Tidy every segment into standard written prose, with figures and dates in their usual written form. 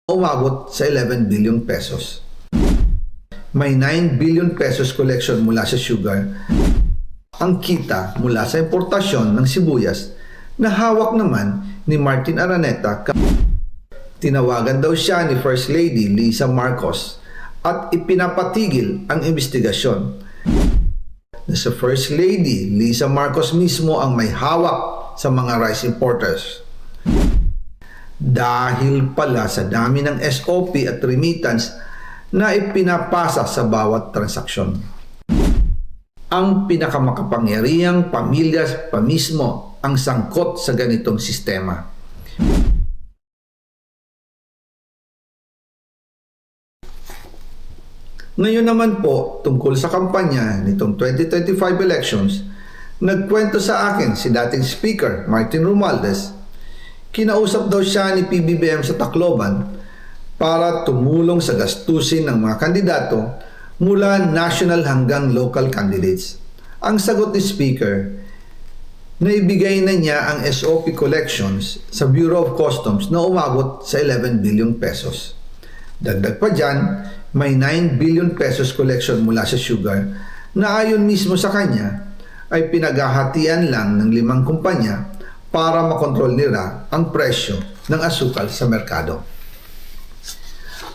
umabot sa 11 billion pesos. May 9 billion pesos collection mula sa sugar. Ang kita mula sa importasyon ng sibuyas na hawak naman ni Martin Araneta. Tinawagan daw siya ni First Lady Lisa Marcos at ipinapatigil ang investigasyon. Na sa First Lady Lisa Marcos mismo ang may hawak sa mga rice importers. Dahil pala sa dami ng SOP at remittance na ipinapasa sa bawat transaksyon. Ang pinakamakapangyarihang pamilya pa mismo ang sangkot sa ganitong sistema. Ngayon naman po, tungkol sa kampanya nitong 2025 elections, nagkwento sa akin si dating Speaker Martin Romualdez. Kinausap daw siya ni PBBM sa Tacloban para tumulong sa gastusin ng mga kandidato mula national hanggang local candidates. Ang sagot ni Speaker, naibigay na niya ang SOP collections sa Bureau of Customs na umabot sa 11 billion pesos. Dagdag pa dyan, may 9 billion pesos collection mula sa sugar na ayon mismo sa kanya ay pinaghahatian lang ng 5 kumpanya para makontrol nila ang presyo ng asukal sa merkado.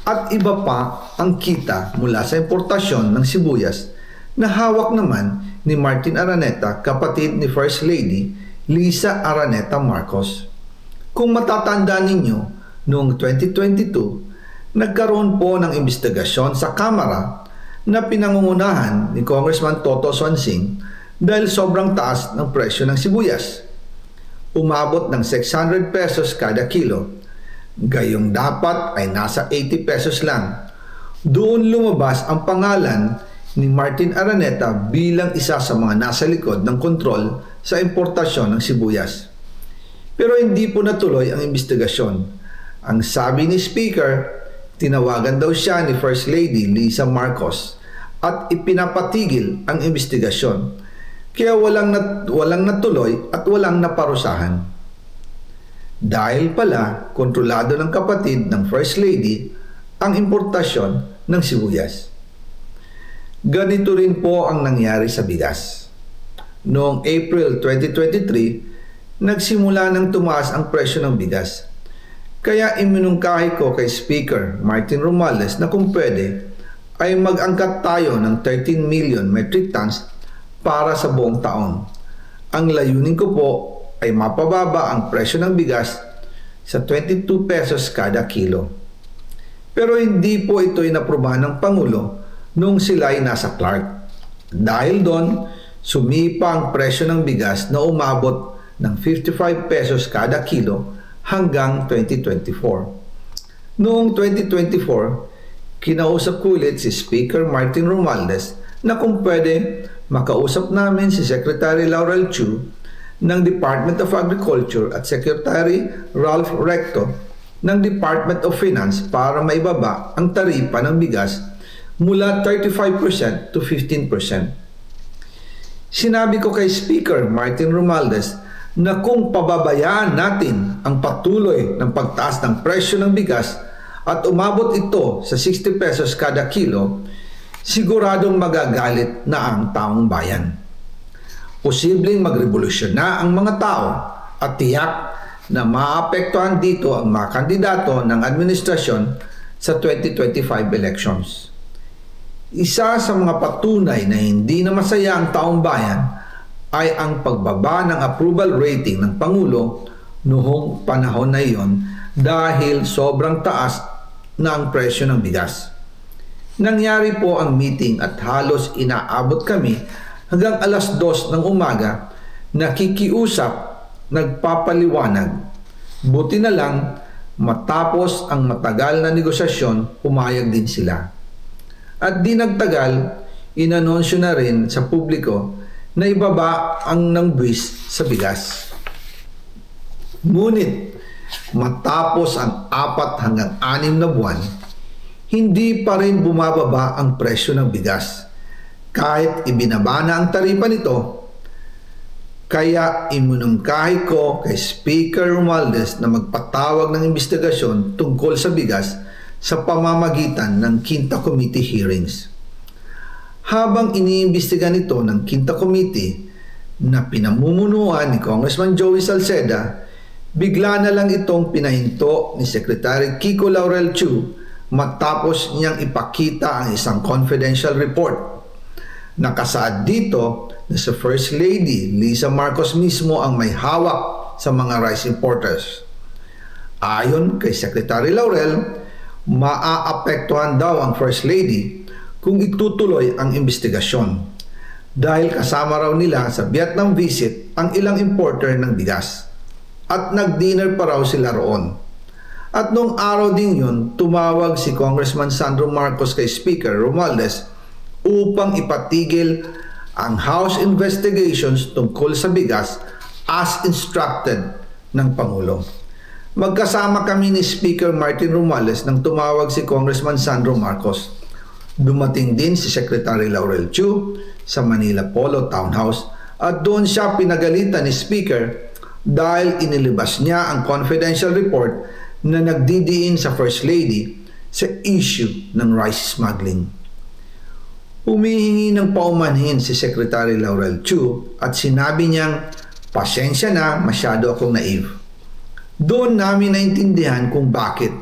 At iba pa ang kita mula sa importasyon ng sibuyas na hawak naman ni Martin Araneta, kapatid ni First Lady Lisa Araneta Marcos. Kung matatandaan ninyo, noong 2022, nagkaroon po ng investigasyon sa Kamara na pinangungunahan ni Congressman Toto Swansing dahil sobrang taas ng presyo ng sibuyas. Umabot ng 600 pesos kada kilo. Gayong dapat ay nasa 80 pesos lang. Doon lumabas ang pangalan ni Martin Araneta bilang isa sa mga nasa likod ng kontrol sa importasyon ng sibuyas. Pero hindi po natuloy ang investigasyon. Ang sabi ni Speaker, tinawagan daw siya ni First Lady Lisa Marcos at ipinapatigil ang investigasyon. Kaya walang natuloy at walang naparusahan. Dahil pala, kontrolado ng kapatid ng First Lady ang importasyon ng sibuyas. Ganito rin po ang nangyari sa bigas. Noong April 2023, nagsimula nang tumaas ang presyo ng bigas. Kaya iminungkahi ko kay Speaker Martin Romualdez na kung pwede ay mag-angkat tayo ng 13 million metric tons para sa buong taon. Ang layunin ko po ay mapababa ang presyo ng bigas sa 22 pesos kada kilo. Pero hindi po ito inaprubahan ng Pangulo nung sila ay nasa Clark. Dahil doon, sumipa ang presyo ng bigas na umabot ng 55 pesos kada kilo hanggang 2024. Noong 2024, kinausap ko ulit si Speaker Martin Romualdez na kung pwede makausap namin si Secretary Laurel Chu ng Department of Agriculture at Secretary Ralph Recto ng Department of Finance para maibaba ang taripa ng bigas mula 35% to 15%. Sinabi ko kay Speaker Martin Romualdez na kung pababayaan natin ang patuloy ng pagtaas ng presyo ng bigas at umabot ito sa 60 pesos kada kilo, siguradong magagalit na ang taong bayan. Posibleng magrevolusyon na ang mga tao at tiyak na maapektuhan dito ang mga kandidato ng administrasyon sa 2025 elections. Isa sa mga patunay na hindi na masaya ang taong bayan ay ang pagbaba ng approval rating ng Pangulo noong panahon na iyon dahil sobrang taas na ang presyo ng bigas. Nangyari po ang meeting at halos inaabot kami hanggang alas 2 ng umaga, nakikiusap, nagpapaliwanag. Buti na lang, matapos ang matagal na negosasyon, pumayag din sila. At di nagtagal, inanunsyo na rin sa publiko na ibaba ang ng buwis sa bigas. Ngunit, matapos ang 4 hanggang 6 na buwan, hindi pa rin bumababa ang presyo ng bigas. Kahit ibinaba na ang taripa nito, Kaya iminungkahi ko kay Speaker Romualdez na magpatawag ng investigasyon tungkol sa bigas sa pamamagitan ng Quinta Committee hearings. Habang iniimbestiga nito ng Quinta Committee na pinamumunuan ni Congressman Joey Salceda, bigla na lang itong pinahinto ni Secretary Kiko Laurel Chu matapos niyang ipakita ang isang confidential report. Nakasaad dito na sa First Lady Lisa Marcos mismo ang may hawak sa mga rice importers. Ayon kay Secretary Laurel, maaapektuhan daw ang First Lady kung itutuloy ang investigasyon dahil kasama raw nila sa Vietnam visit ang ilang importer ng bigas at nag-dinner pa raw sila roon. At noong araw din yun, tumawag si Congressman Sandro Marcos kay Speaker Romualdez upang ipatigil ang House investigations tungkol sa bigas as instructed ng Pangulo. Magkasama kami ni Speaker Martin Romualdez nang tumawag si Congressman Sandro Marcos. Dumating din si Secretary Laurel Chu sa Manila Polo Townhouse at doon siya pinagalitan ni Speaker dahil inilabas niya ang confidential report na nagdidiin sa First Lady sa issue ng rice smuggling. Humihingi ng paumanhin si Secretary Laurel Chu at sinabi niyang, "Pasensya na, masyado akong naive." Doon namin naintindihan kung bakit.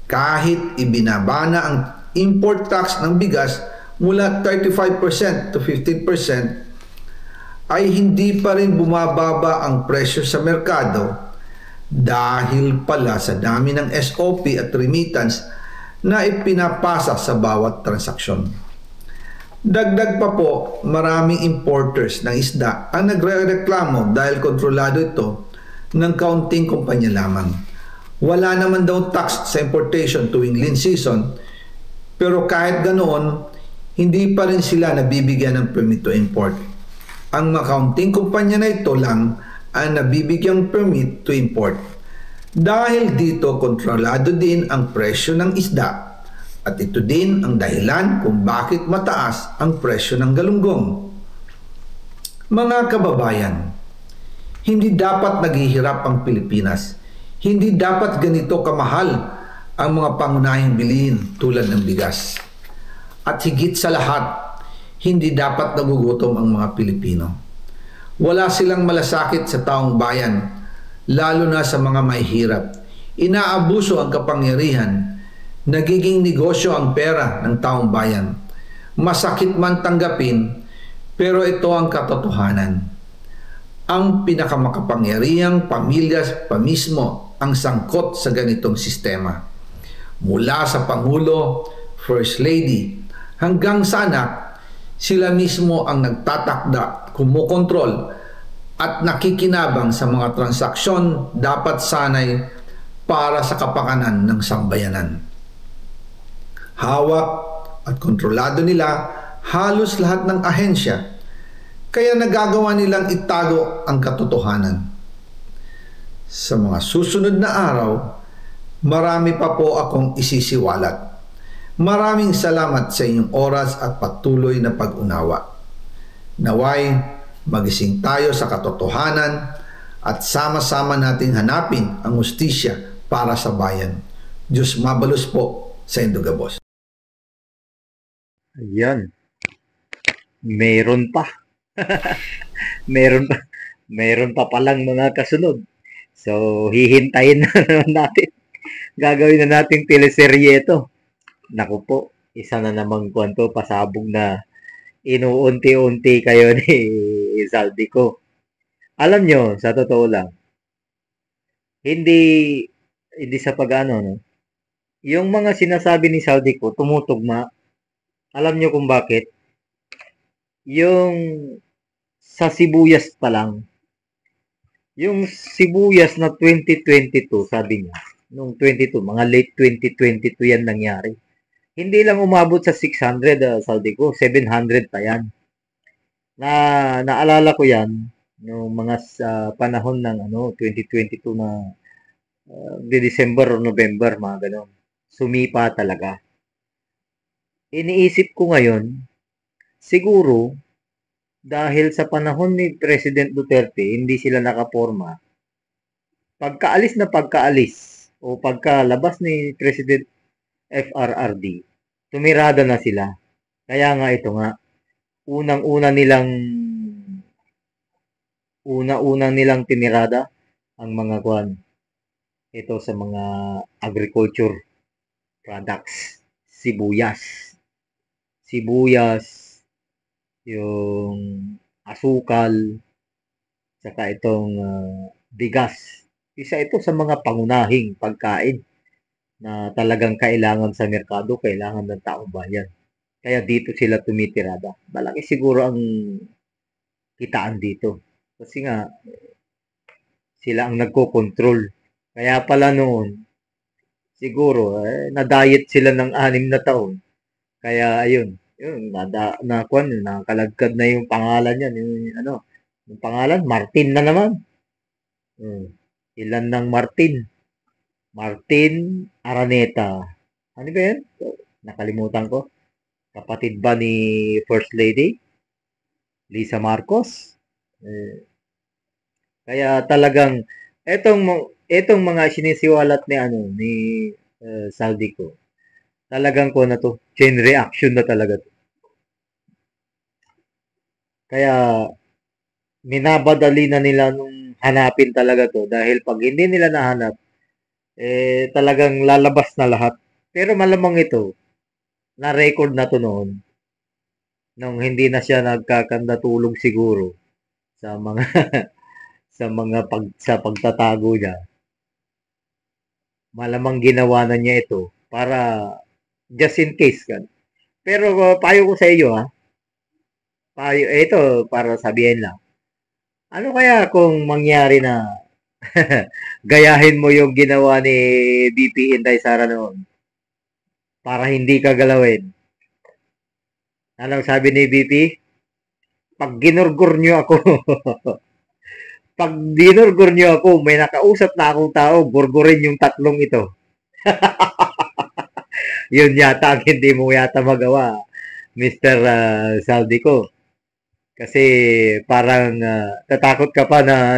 Kahit ibinaba na ang import tax ng bigas mula 35% to 15%, ay hindi pa rin bumababa ang presyo sa merkado dahil pala sa dami ng SOP at remittance na ipinapasa sa bawat transaksyon. Dagdag pa po, maraming importers ng isda ang nagrereklamo dahil kontrolado ito ng kaunting kumpanya lamang. Wala naman daw tax sa importation tuwing lean season, pero kahit ganoon, hindi pa rin sila nabibigyan ng permit to import. Ang makaunting kumpanya na ito lang ang nabibigyang permit to import. Dahil dito, kontrolado din ang presyo ng isda at ito din ang dahilan kung bakit mataas ang presyo ng galunggong. Mga kababayan, hindi dapat naghihirap ang Pilipinas. Hindi dapat ganito kamahal ang mga pangunahing bilihin tulad ng bigas. At higit sa lahat, hindi dapat nagugutom ang mga Pilipino. Wala silang malasakit sa taong bayan, lalo na sa mga mahihirap. Inaabuso ang kapangyarihan, nagiging negosyo ang pera ng taong bayan. Masakit man tanggapin, pero ito ang katotohanan. Ang pinakamakapangyarihang pamilya pa mismo ang sangkot sa ganitong sistema. Mula sa Pangulo, First Lady, hanggang sa anak, sila mismo ang nagtatakda, kumukontrol at nakikinabang sa mga transaksyon dapat sanay para sa kapakanan ng sambayanan. Hawak at kontrolado nila halos lahat ng ahensya, kaya nagagawa nilang itago ang katotohanan. Sa mga susunod na araw, marami pa po akong isisiwalat. Maraming salamat sa inyong oras at patuloy na pag-unawa. Naway, magising tayo sa katotohanan at sama-sama nating hanapin ang hustisya para sa bayan. Diyos mabalos po sa Indugabos. Ayan. Meron pa. meron pa. Meron pa palang mga kasunod. So, hihintayin na naman natin. Gagawin na nating teleserye ito. Naku po, isa na namang kwento, pasabog na inuunti-unti kayo ni Zaldico. Alam nyo, sa totoo lang, hindi sa pag-ano, no? Yung mga sinasabi ni Zaldico, tumutugma. Alam nyo kung bakit? Yung sa sibuyas pa lang, yung sibuyas na 2022, sabi niya, nung 22, mga late 2022 yan nangyari. Hindi lang umabot sa 600, Zaldico, 700 pa yan. Naalala ko yan noong mga panahon ng 2022 na December o November, mga ganon. Sumipa talaga. Iniisip ko ngayon, siguro, dahil sa panahon ni President Duterte, hindi sila nakaporma. Pagkaalis o pagkalabas ni President FRRD, tumirada na sila. Kaya nga ito nga, una-una nilang tinirada ang mga ito sa mga agriculture products, sibuyas, yung asukal, saka itong bigas. Isa ito sa mga pangunahing pagkain na talagang kailangan sa merkado, kailangan ng taong bayan. Kaya dito sila tumitirada. Malaki siguro ang kitaan dito. Kasi nga, sila ang nagko-control. Kaya pala noon, siguro, na-diet sila ng 6 na taon. Kaya, ayun, nakalagkad na yung pangalan yan. Yung pangalan, Martin na naman. Ilan ng Martin? Martin Araneta. Ano ba yan? Nakalimutan ko. Kapatid ba ni First Lady? Lisa Marcos? Kaya talagang etong mga sinisiwalat ni Saldico. Talagang ko na to, chain reaction na talaga to. Kaya minabadali na nila nung hanapin talaga to dahil pag hindi nila nahanap, talagang lalabas na lahat. Pero malamang ito, na-record na to noon nung hindi na siya nagkakandatulog siguro sa mga sa pagtatago niya. Malamang ginawa na niya ito para just in case kan. Pero payo ko sa iyo payo ito para sabihin lang. Ano kaya kung mangyari na gayahin mo yung ginawa ni BP Inday Sara noon para hindi ka galawin? Anong sabi ni BP? Pag ginurgur nyo ako, pag dinurgur nyo ako, may nakausap na akong tao, gurgurin yung 3 ito. Yun yata ang hindi mo yata magawa, Mr. Saldico. Kasi parang tatakot ka pa na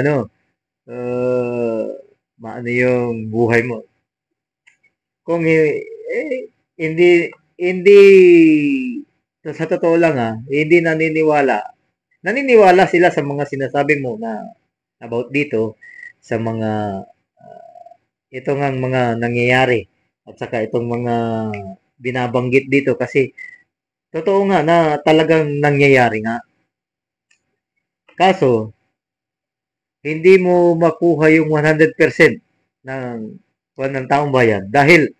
maano yung buhay mo. Kung hindi sa totoo lang hindi naniniwala sila sa mga sinasabi mo na about dito sa mga ito ngang mga nangyayari at saka itong mga binabanggit dito kasi totoo nga na talagang nangyayari nga. Kaso, hindi mo makuha yung 100% ng taong bayan dahil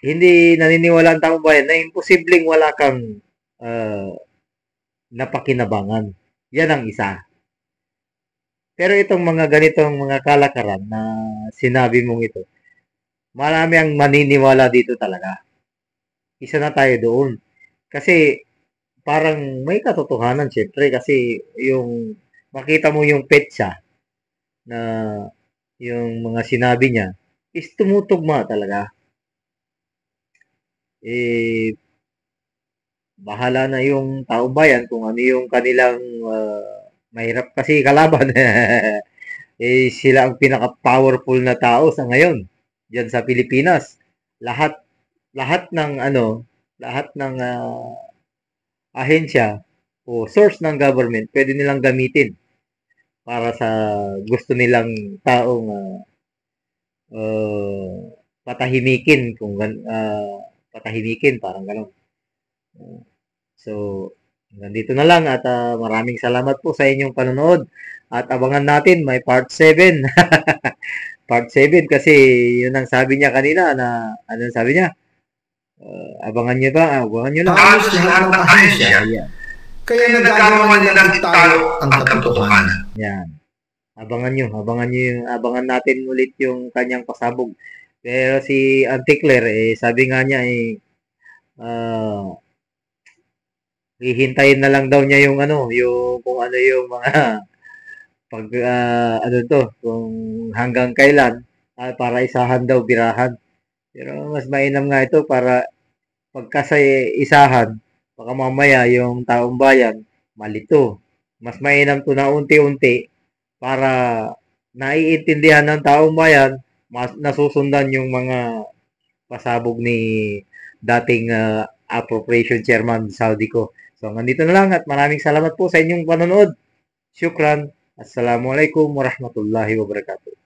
hindi naniniwala ang taong bayan na imposibleng wala kang napakinabangan. Yan ang isa. Pero itong mga ganitong mga kalakaran na sinabi mong ito, marami ang maniniwala dito talaga. Isa na tayo doon. Kasi parang may katotohanan syempre kasi yung makita mo yung petsa na yung mga sinabi niya is tumutugma talaga. Bahala na yung taong bayan kung ano yung kanilang mahirap kasi kalaban. Sila ang pinaka-powerful na tao sa ngayon diyan sa Pilipinas. Lahat ng ahensya o source ng government pwede nilang gamitin para sa gusto nilang taong patahimikin patahimikin parang gano'n. So, nandito na lang at maraming salamat po sa inyong panonood at abangan natin may part 7. Part 7 kasi yun ang sabi niya kanina na ano sabi niya? Abangan niyo ba? Abangan niyo lang. Halos lahat ng ahensya. Kaya nagagawa nilang itago ang katotohanan. Yan. Abangan natin ulit yung kanyang pasabog. Pero si Auntie Claire, sabi nga niya hihintayin na lang daw niya yung kung ano yung mga pag kung hanggang kailan para isahan daw birahan. Pero mas mainam nga ito para pagka sa isahan, baka mamaya yung taong bayan malito. Mas mainam to na unti-unti para naiintindihan ng taong bayan, mas nasusundan yung mga pasabog ni dating appropriation chairman Saudi ko. So, nandito na lang at maraming salamat po sa inyong panonood. Syukran. Assalamualaikum warahmatullahi wabarakatuh.